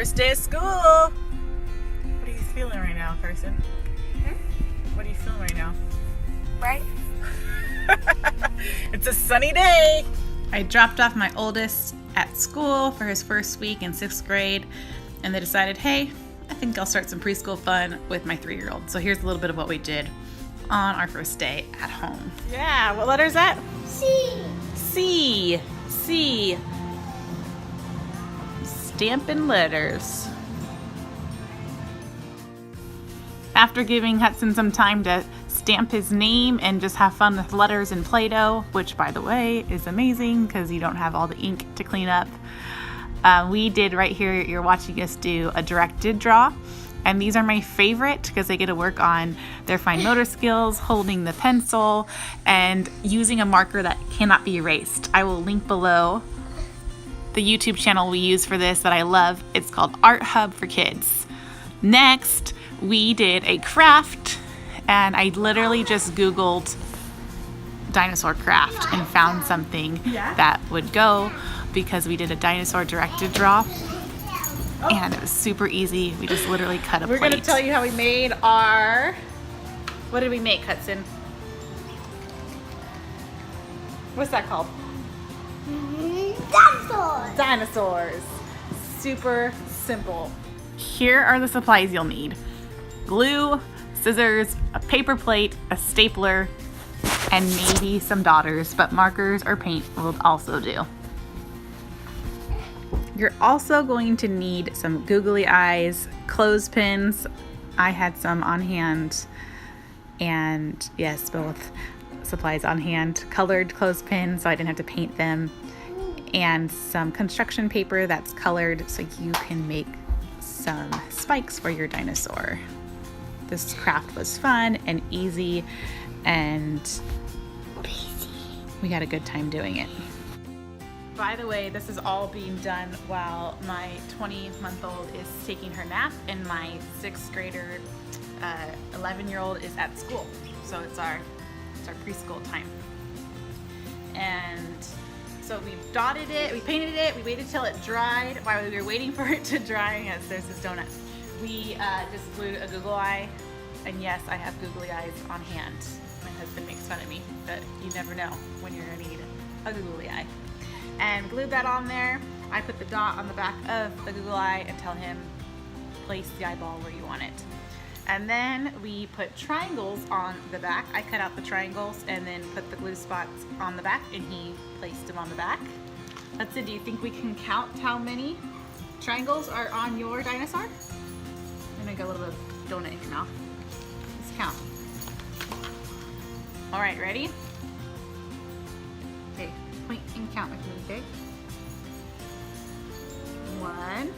First day of school. What are you feeling right now, Carson? What are you feeling right now? Right? It's a sunny day. I dropped off my oldest at school for his first week in 6th grade, and they decided, hey, I think I'll start some preschool fun with my 3-year-old. So here's a little bit of what we did on our first day at home. Yeah, what letter is that? C. C. C. Stamping letters. After giving Hudson some time to stamp his name and just have fun with letters and Play-Doh, which by the way is amazing because you don't have all the ink to clean up, we did right here, you're watching us do a directed draw. And these are my favorite because they get to work on their fine motor skills, holding the pencil, and using a marker that cannot be erased. I will link below the YouTube channel we use for this that I love. It's called Art Hub for Kids. Next, we did a craft, and I literally just Googled dinosaur craft and found something that would go because we did a dinosaur directed draw. And it was super easy. We just literally cut a plate. We're going to tell you how we made our... What did we make, Hudson? What's that called? Dinosaurs. Dinosaurs. Super simple. Here are the supplies you'll need. Glue, scissors, a paper plate, a stapler, and maybe some daughters, but markers or paint will also do. You're also going to need some googly eyes, clothespins. I had some on hand, and yes, both supplies on hand. Colored clothespins so I didn't have to paint them, and some construction paper that's colored so you can make some spikes for your dinosaur. This craft was fun and easy, and we had a good time doing it. By the way, this is all being done while my 20-month-old is taking her nap and my 6th grader, 11-year-old is at school. So it's our preschool time. And so we dotted it, we painted it, we waited till it dried. While we were waiting for it to dry, yes, there's this donut. We just glued a Google eye, and yes, I have googly eyes on hand. My husband makes fun of me, but you never know when you're gonna need a googly eye. And glued that on there. I put the dot on the back of the Google eye and tell him place the eyeball where you want it. And then we put triangles on the back. I cut out the triangles and then put the glue spots on the back, and he placed them on the back. Let's see, do you think we can count how many triangles are on your dinosaur? I'm gonna get a little bit of donut in your mouth. Let's count. All right, ready? Okay, point and count with me, okay? 1.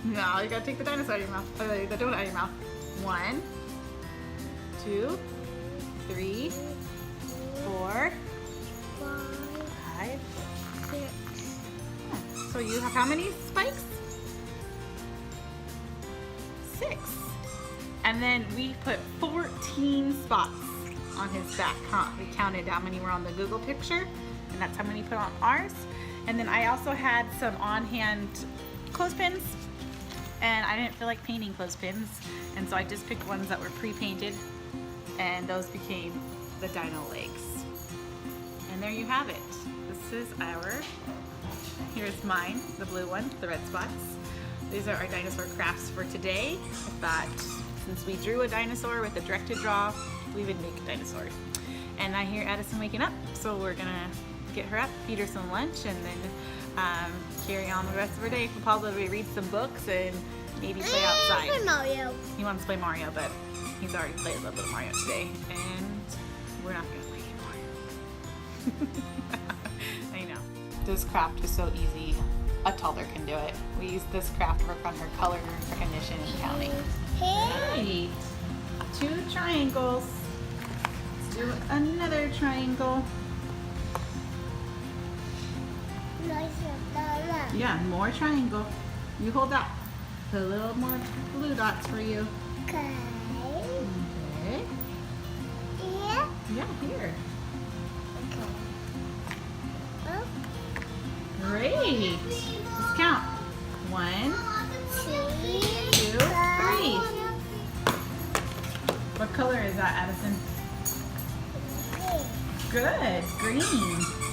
No, you gotta take the dinosaur out of your mouth. The donut out of your mouth. 1, 2, 3, 4, 5, 6. So you have how many spikes? 6. And then we put 14 spots on his back. We counted how many were on the Google picture, and that's how many put on ours. And then I also had some on-hand clothespins, and I didn't feel like painting clothespins, and so I just picked ones that were pre-painted, and those became the dino legs. And there you have it. This is here's mine, the blue one, the red spots. These are our dinosaur crafts for today. I thought since we drew a dinosaur with a directed draw, we would make a dinosaur. And I hear Addison waking up, so we're gonna get her up, feed her some lunch, and then carry on the rest of her day. We'll probably read some books and maybe play outside. Play Mario. He wants to play Mario, but he's already played a little bit of Mario today, and we're not gonna play anymore. I know. This craft is so easy. A toddler can do it. We use this craft to work on her color recognition and counting. Hey! 2 triangles. Let's do another triangle. Yeah, more triangle. You hold that. Put a little more blue dots for you. Okay. Okay. Here? Yeah, here. Okay. Oh. Great. Let's count. 1, Three. 2, 3. What color is that, Addison? Good. Green.